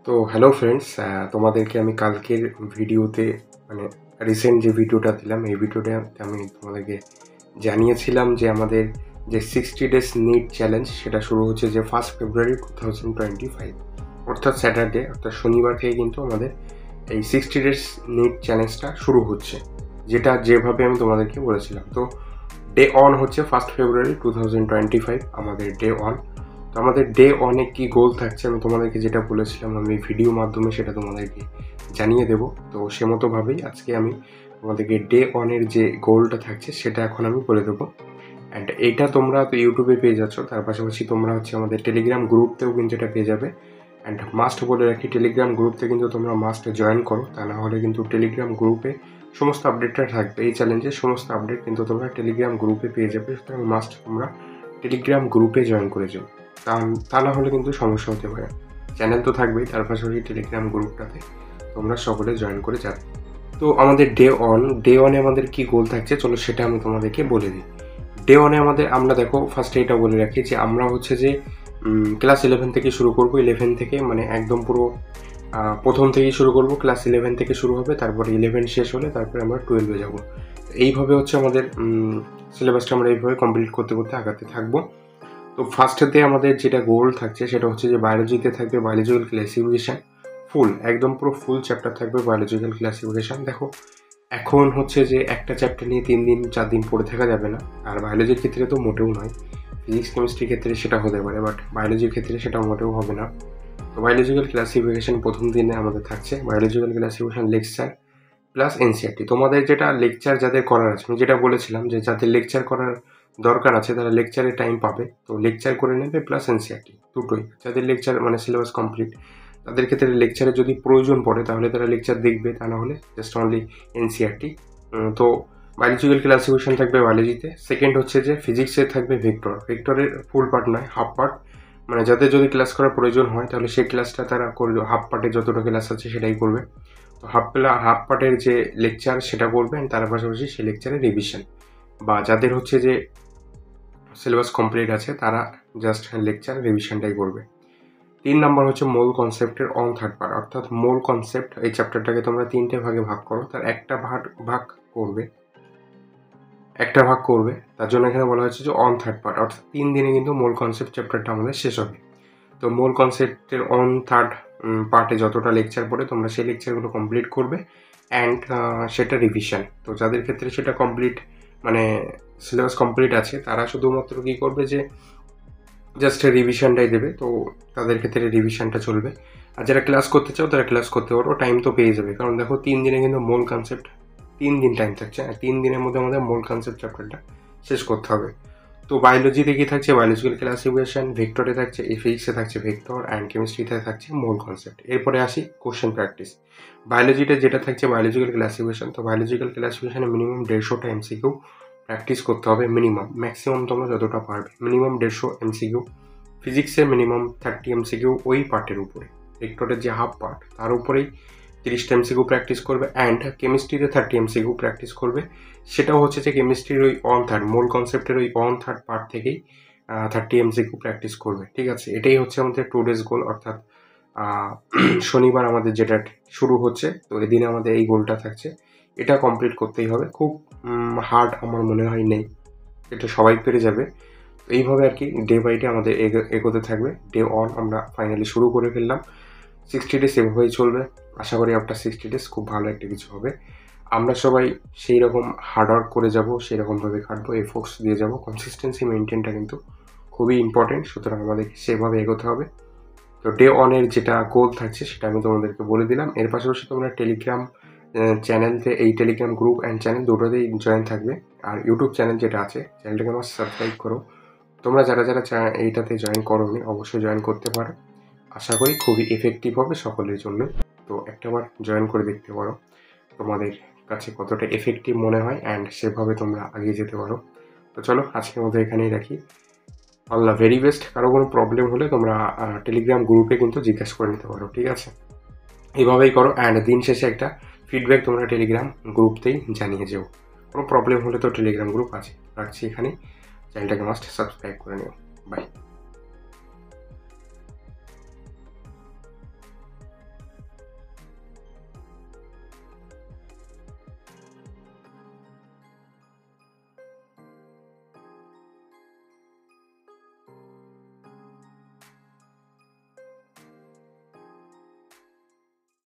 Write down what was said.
তো hello friends, তোমাদেরকে আমি কালকের ভিডিওতে মানে রিসেন্ট যে ভিডিওটা দিলাম এই ভিডিওতে আমি তোমাদেরকে জানিয়েছিলাম যে আমাদের যে 60 ডেজ নিট চ্যালেঞ্জ সেটা শুরু হচ্ছে যে 1 ফেব্রুয়ারি 2025, অর্থাৎ স্যাটারডে, অর্থাৎ শনিবার থেকে কিন্তু আমাদের এই 60 ডেজ নিট চ্যালেঞ্জটা শুরু হচ্ছে, যেভাবে আমি তোমাদেরকে বলেছিলাম। তো ডে অন হচ্ছে 1 ফেব্রুয়ারি 2025 আমাদের ডে অন। তো আমাদের ডে অনে কী গোল থাকছে আমি তোমাদেরকে যেটা বলেছিলাম আমি ভিডিও মাধ্যমে সেটা তোমাদেরকে জানিয়ে দেব। তো সে মতোভাবেই আজকে আমি তোমাদেরকে ডে অনের যে গোলটা থাকছে সেটা এখন আমি বলে দেবো। অ্যান্ড এইটা তোমরা তো ইউটিউবে পেয়ে যাচ্ছ, তার পাশাপাশি তোমরা হচ্ছে আমাদের টেলিগ্রাম গ্রুপতেও কিন্তু এটা পেয়ে যাবে। অ্যান্ড মাস্ট বলে রাখি, টেলিগ্রাম গ্রুপতে কিন্তু তোমরা মাস্ট জয়েন করো, তা না হলে কিন্তু টেলিগ্রাম গ্রুপে সমস্ত আপডেটটা থাকবে। এই চ্যালেঞ্জের সমস্ত আপডেট কিন্তু তোমরা টেলিগ্রাম গ্রুপে পেয়ে যাবে, সুতরাং মাস্ট তোমরা টেলিগ্রাম গ্রুপে জয়েন করে যাও, তা না হলে কিন্তু সমস্যা হতে পারে। চ্যানেল তো থাকবেই, তার পাশাপাশি টেলিগ্রাম গ্রুপটাতে তোমরা সকলে জয়েন করে যাবে। তো আমাদের ডে ওয়ানে আমাদের কি গোল থাকছে চলো সেটা আমি তোমাদেরকে বলে দিই। ডে ওয়ানে আমরা দেখো ফার্স্টে এটা বলে রাখি যে আমরা হচ্ছে যে ক্লাস 11 থেকে শুরু করবো। 11 থেকে মানে একদম পুরো প্রথম থেকেই শুরু করবো। ক্লাস 11 থেকে শুরু হবে, তারপরে 11 শেষ হলে তারপরে আমরা 12-এ যাবো। এইভাবে হচ্ছে আমাদের সিলেবাসটা আমরা এইভাবে কমপ্লিট করতে করতে আগাতে থাকবো। তো ফার্স্টেতে আমাদের যেটা গোল থাকছে সেটা হচ্ছে যে বায়োলজিতে থাকবে বায়োলজিক্যাল ক্লাসিফিকেশান, একদম পুরো ফুল চ্যাপ্টার থাকবে বায়োলজিক্যাল ক্লাসিফিকেশান। দেখো এখন হচ্ছে যে একটা চ্যাপ্টার নিয়ে 3 দিন 4 দিন পড়ে থাকা যাবে না, আর বায়োলজির ক্ষেত্রে তো মোটেও নয়। ফিজিক্স কেমিস্ট্রির ক্ষেত্রে সেটা হতে পারে, বাট বায়োলজির ক্ষেত্রে সেটা মোটেও হবে না। তো বায়োলজিক্যাল ক্লাসিফিকেশান প্রথম দিনে আমাদের থাকছে biological classification lecture plus NCERT. তোমাদের যেটা লেকচার যাদের করার আছে, আমি যেটা বলেছিলাম যে যাদের লেকচার করার দরকার আছে তারা লেকচারে টাইম পাবে, তো লেকচার করে নেবে প্লাস এনসিআরটি দুটোই। যাদের লেকচার মানে সিলেবাস কমপ্লিট তাদের ক্ষেত্রে লেকচারে যদি প্রয়োজন পড়ে তাহলে তারা লেকচার দেখবে, তা না হলে জাস্ট অনলি এনসিআরটি। তো বায়োলজিক্যাল ক্লাসিফিকেশন থাকবে বায়োলজিতে। সেকেন্ড হচ্ছে যে ফিজিক্সে থাকবে ভেক্টরের ফুল পার্ট নয়, হাফ পার্ট। মানে যাদের যদি ক্লাস করার প্রয়োজন হয় তাহলে সেই ক্লাসটা তারা করবে, হাফ পার্টে যতটা ক্লাস আছে সেটাই করবে। তো হাফ পার্টের যে লেকচার সেটা করবে, তার পাশাপাশি সেই লেকচারের রিভিশন। বা যাদের হচ্ছে যে সিলেবাস কমপ্লিট আছে তারা জাস্ট লেকচার রিভিশনটাই করবে। 3 নম্বর হচ্ছে মোল কনসেপ্টের অন থার্ড পার্ট, অর্থাৎ মোল কনসেপ্ট এই চ্যাপ্টারটাকে তোমরা 3টে ভাগে ভাগ করো, তার একটা ভাগ করবে। তার জন্য এখানে বলা হচ্ছে যে অন থার্ড পার্ট, অর্থাৎ 3 দিনে কিন্তু মোল কনসেপ্ট চ্যাপ্টারটা আমাদের শেষ হবে। তো মোল কনসেপ্টের অন থার্ড পার্টে যতটা লেকচার পড়ে তোমরা সেই লেকচারগুলো কমপ্লিট করবে অ্যান্ড সেটা রিভিশন। তো যাদের ক্ষেত্রে সেটা কমপ্লিট মানে সিলেবাস কমপ্লিট আছে তারা শুধুমাত্র কী করবে যে জাস্ট রিভিশনটাই দেবে, তো তাদের ক্ষেত্রে রিভিশনটা চলবে। আর যারা ক্লাস করতে চাও তারা ক্লাস করতে পারো, টাইম তো পেয়ে যাবে। কারণ দেখো 3 দিনে কিন্তু মোল কনসেপ্ট 3 দিন টাইম থাকছে, আর 3 দিনের মধ্যে আমাদের মোল কনসেপ্ট চ্যাপ্টারটা শেষ করতে হবে। তো বায়োলজিতে কি থাকছে বায়োলজিক্যাল ক্লাসিফিকেশন, ভেক্টরে থাকছে ফিজিক্সে থাকছে ভেক্টর, অ্যান্ড কেমিস্ট্রিতে থাকছে মোল কনসেপ্ট। এরপরে আসি কোশ্চেন প্র্যাকটিস। বায়োলজিতে যেটা থাকছে বায়োলজিক্যাল ক্লাসিফিকেশন, তো বায়োলজিক্যাল ক্লাসিফিকেশনে মিনিমাম 150টা এমসিকিউ প্র্যাকটিস করতে হবে, মিনিমাম। ম্যাক্সিমাম তোমরা যতটা পারবে মিনিমাম 150 এমসিকিউ। ফিজিক্সে মিনিমাম 30 এমসিকিউ ওই পার্টের উপরে, ভেক্টরের যে হাফ পার্ট তার উপরেই 30টা এমসিকিউ প্র্যাকটিস করবে। অ্যান্ড কেমিস্ট্রিতে 30 এমসিকিউ প্র্যাকটিস করবে। সেটাও হচ্ছে যে কেমিস্ট্রির ওই অন থার্ড মোল কনসেপ্টের ওই অন থার্ড পার্ট থেকেই 30 এমসিকিউ প্র্যাকটিস করবে। ঠিক আছে, এটাই হচ্ছে আমাদের 2 ডেজ গোল, অর্থাৎ শনিবার আমাদের যেটা শুরু হচ্ছে। তো এদিনে আমাদের এই গোলটা থাকছে, এটা কমপ্লিট করতেই হবে। খুব হার্ড আমার মনে হয় নেই, এটা সবাই পেরে যাবে। তো এইভাবে আর কি ডে বাই ডে আমাদের এগোতে থাকবে। ডে অন আমরা ফাইনালি শুরু করে ফেললাম। 60 ডেজ এভাবেই চলবে। আশা করি আফটার 60 ডেজ খুব ভালো একটা কিছু হবে। আমরা সবাই সেই রকম হার্ডওয়ার্ক করে যাব, সেই রকমভাবে খাটবো, এফোর্টস দিয়ে যাব। কনসিস্টেন্সি মেনটেনটা কিন্তু খুবই ইম্পর্টেন্ট, সুতরাং আমাদেরকে সেভাবে এগোতে হবে। তো ডে অনের যেটা গোল থাকছে সেটা আমি তোমাদেরকে বলে দিলাম। এর পাশাপাশি তোমরা টেলিগ্রাম চ্যানেলতে এই টেলিগ্রাম গ্রুপ অ্যান্ড চ্যানেল দুটোতেই জয়েন থাকবে। আর ইউটিউব চ্যানেল যেটা আছে চ্যানেলটাকে আমার সাবস্ক্রাইব করো। তোমরা যারা এইটাতে জয়েন করোনি অবশ্যই জয়েন করতে পারো। আশা করি খুবই এফেক্টিভ হবে সকলের জন্য। তো একটাবার জয়েন করে দেখতে পারো তোমাদের কাছে কতটা এফেক্টিভ মনে হয়, অ্যান্ড সেভাবে তোমরা এগিয়ে যেতে পারো। তো চলো আজকের মধ্যে এখানেই রাখি। আল্লাহ ভেরি বেস্ট। কারো কোনো প্রবলেম হলে তোমরা টেলিগ্রাম গ্রুপে কিন্তু জিজ্ঞাসা করে নিতে পারো, ঠিক আছে? এইভাবেই করো, অ্যান্ড দিন শেষে একটা ফিডব্যাক তোমরা টেলিগ্রাম গ্রুপতেই জানিয়ে যেও। কোনো প্রবলেম হলে তো টেলিগ্রাম গ্রুপ আছে। রাখছি এখানে, চ্যানেলটাকে মাস্ট সাবস্ক্রাইব করে নিও।